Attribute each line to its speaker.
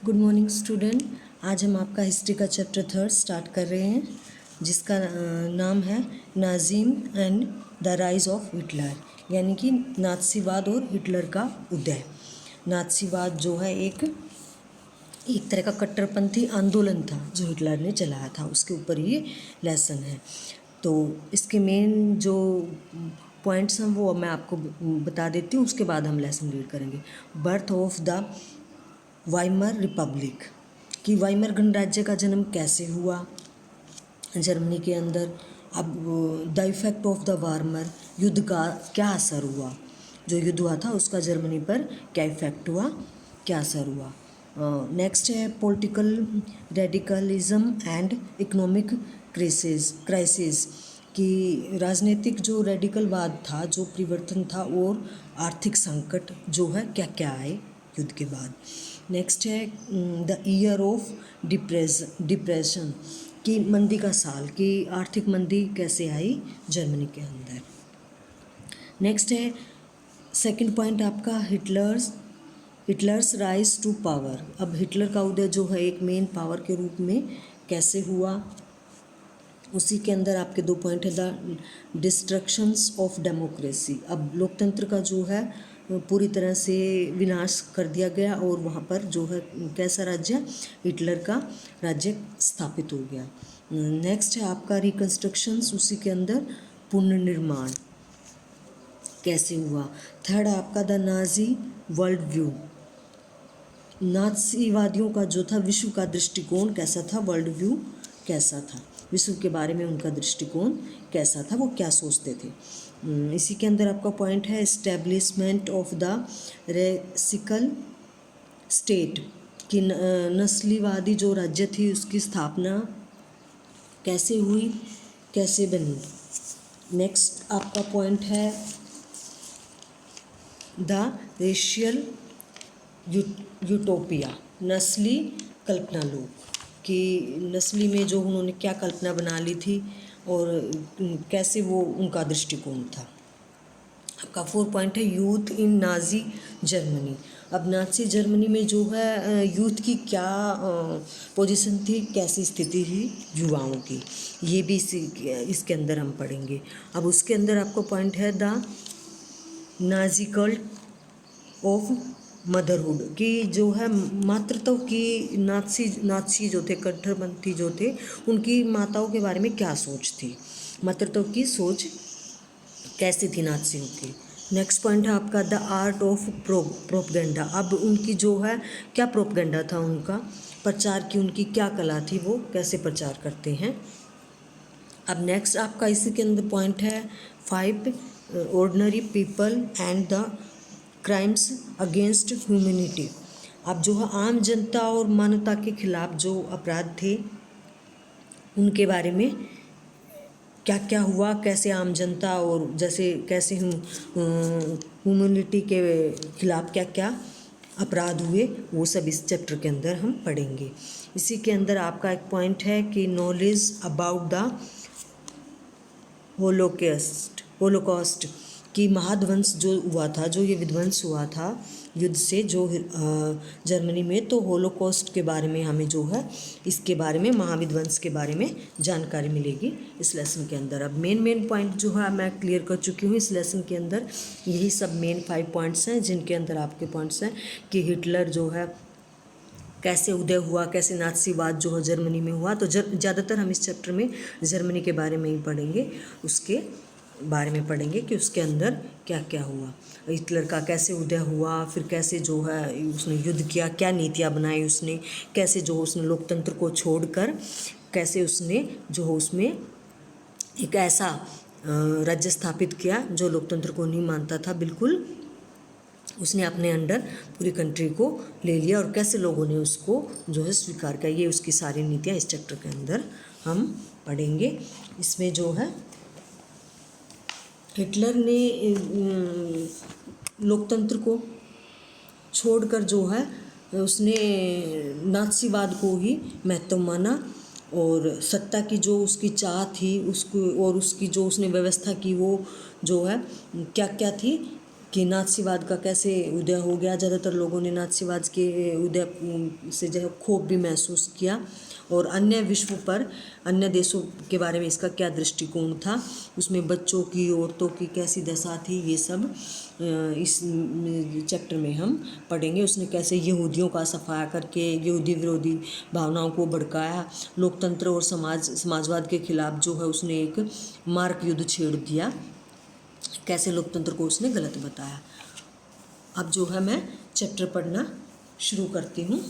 Speaker 1: Good morning student. आज हम आपका हिस्ट्री का चैप्टर 3 स्टार्ट कर रहे हैं, जिसका नाम है Nazim and the rise of Hitler, यानी कि नाज़ीवाद और हिटलर का उदय। नाज़ीवाद जो है एक तरह का कट्टरपंथी आंदोलन था जो हिटलर ने चलाया था, उसके ऊपर ये लेसन है। तो इसके मेन जो पॉइंट्स हैं वो मैं आपको बता देती हूँ, उसके बाद हम लेसन रीड करेंगे। Birth of the Weimar Republic, कि वाइमर गणराज्य का जन्म कैसे हुआ जर्मनी के अंदर। अब the effect of the warmer, युद्ध का क्या असर हुआ, जो युद्ध हुआ था उसका जर्मनी पर क्या इफेक्ट हुआ, क्या असर हुआ। नेक्स्ट है political radicalism and economic crisis, कि राजनीतिक जो रेडिकलवाद था, जो परिवर्तन था, और आर्थिक संकट जो है क्या क्या आए युद्ध के बाद। नेक्स्ट है द ईयर ऑफ डिप्रेशन, कि मंदी का साल, कि आर्थिक मंदी कैसे आई जर्मनी के अंदर। नेक्स्ट है सेकंड पॉइंट आपका हिटलर्स राइज टू पावर। अब हिटलर का उदय जो है एक मेन पावर के रूप में कैसे हुआ, उसी के अंदर आपके 2 पॉइंट है द डिस्ट्रक्शंस ऑफ डेमोक्रेसी। अब लोकतंत्र का जो है पूरी तरह से विनाश कर दिया गया, और वहाँ पर जो है कैसा राज्य, हिटलर का राज्य स्थापित हो गया। नेक्स्ट है आपका रिकन्स्ट्रक्शंस, उसी के अंदर पुनर्निर्माण कैसे हुआ। थर्ड आपका द नाजी वर्ल्ड व्यू, नाज़ीवादियों का जो था विश्व का दृष्टिकोण कैसा था, वर्ल्ड व्यू कैसा था, विश्व के बारे में उनका दृष्टिकोण कैसा था, वो क्या सोचते थे। इसी के अंदर आपका पॉइंट है एस्टेब्लिशमेंट ऑफ द रेसिकल स्टेट, कि नस्लीवादी जो राज्य थी उसकी स्थापना कैसे हुई, कैसे बनी। नेक्स्ट आपका पॉइंट है द रेशियल यूटोपिया, नस्ली कल्पना लोग, कि नस्ली में जो उन्होंने क्या कल्पना बना ली थी और कैसे वो उनका दृष्टिकोण था। आपका 4 पॉइंट है यूथ इन नाजी जर्मनी। अब नाजी जर्मनी में जो है यूथ की क्या पोजीशन थी, कैसी स्थिति थी युवाओं की, ये भी इसके अंदर हम पढ़ेंगे। अब उसके अंदर आपको पॉइंट है the Nazi cult of motherhood, कि जो है मातृत्व की नाची जो थे, कट्टरपंथी जो थे, उनकी माताओं के बारे में क्या सोच थी, मातृत्व की सोच कैसी थी नाचियों की। नेक्स्ट पॉइंट है आपका द आर्ट ऑफ प्रोपगेंडा। अब उनकी जो है क्या प्रोपगेंडा था, उनका प्रचार की उनकी क्या कला थी, वो कैसे प्रचार करते हैं। अब नेक्स्ट आपका इसी के अंदर पॉइंट है 5 ordinary people and the crimes against humanity. अब जो है आम जनता और मानवता के खिलाफ जो अपराध थे उनके बारे में क्या क्या हुआ, कैसे आम जनता और जैसे कैसे ह्यूमैनिटी के खिलाफ क्या क्या अपराध हुए, वो सब इस चैप्टर के अंदर हम पढ़ेंगे। इसी के अंदर आपका एक पॉइंट है कि नॉलेज अबाउट द होलोकॉस्ट, कि महाध्वंस जो हुआ था, जो ये विध्वंस हुआ था युद्ध से जो जर्मनी में, तो होलोकॉस्ट के बारे में हमें जो है इसके बारे में, महाविध्वंस के बारे में जानकारी मिलेगी इस लेसन के अंदर। अब मेन पॉइंट जो है मैं क्लियर कर चुकी हूँ इस लेसन के अंदर। यही सब मेन 5 पॉइंट्स हैं जिनके अंदर आपके पॉइंट्स हैं कि हिटलर जो है कैसे उदय हुआ, कैसे नाज़ीवाद जो है जर्मनी में हुआ। तो ज़्यादातर हम इस चैप्टर में जर्मनी के बारे में ही पढ़ेंगे, उसके बारे में पढ़ेंगे कि उसके अंदर क्या क्या हुआ, हिटलर का कैसे उदय हुआ, फिर कैसे जो है उसने युद्ध किया, क्या नीतियाँ बनाई उसने, कैसे जो उसने लोकतंत्र को छोड़कर कैसे उसने जो उसमें एक ऐसा राज्य स्थापित किया जो लोकतंत्र को नहीं मानता था बिल्कुल, उसने अपने अंडर पूरी कंट्री को ले लिया, और कैसे लोगों ने उसको जो है स्वीकार किया। ये उसकी सारी नीतियाँ इस चैप्टर के अंदर हम पढ़ेंगे। इसमें जो है हिटलर ने लोकतंत्र को छोड़कर जो है उसने नाज़ीवाद को ही महत्व माना, और सत्ता की जो उसकी चाह थी उसको, और उसकी जो उसने व्यवस्था की वो जो है क्या क्या थी, कि नाथसीवाद का कैसे उदय हो गया। ज़्यादातर लोगों ने नाथसीवाद के उदय से जो है क्षोभ भी महसूस किया, और अन्य विश्व पर अन्य देशों के बारे में इसका क्या दृष्टिकोण था, उसमें बच्चों की, औरतों की कैसी दशा थी, ये सब इस चैप्टर में हम पढ़ेंगे। उसने कैसे यहूदियों का सफाया करके यहूदी विरोधी भावनाओं को भड़काया, लोकतंत्र और समाजवाद के खिलाफ जो है उसने एक मार्क युद्ध छेड़ दिया, कैसे लोकतंत्र को उसने गलत बताया। अब जो है मैं चैप्टर पढ़ना शुरू करती हूँ।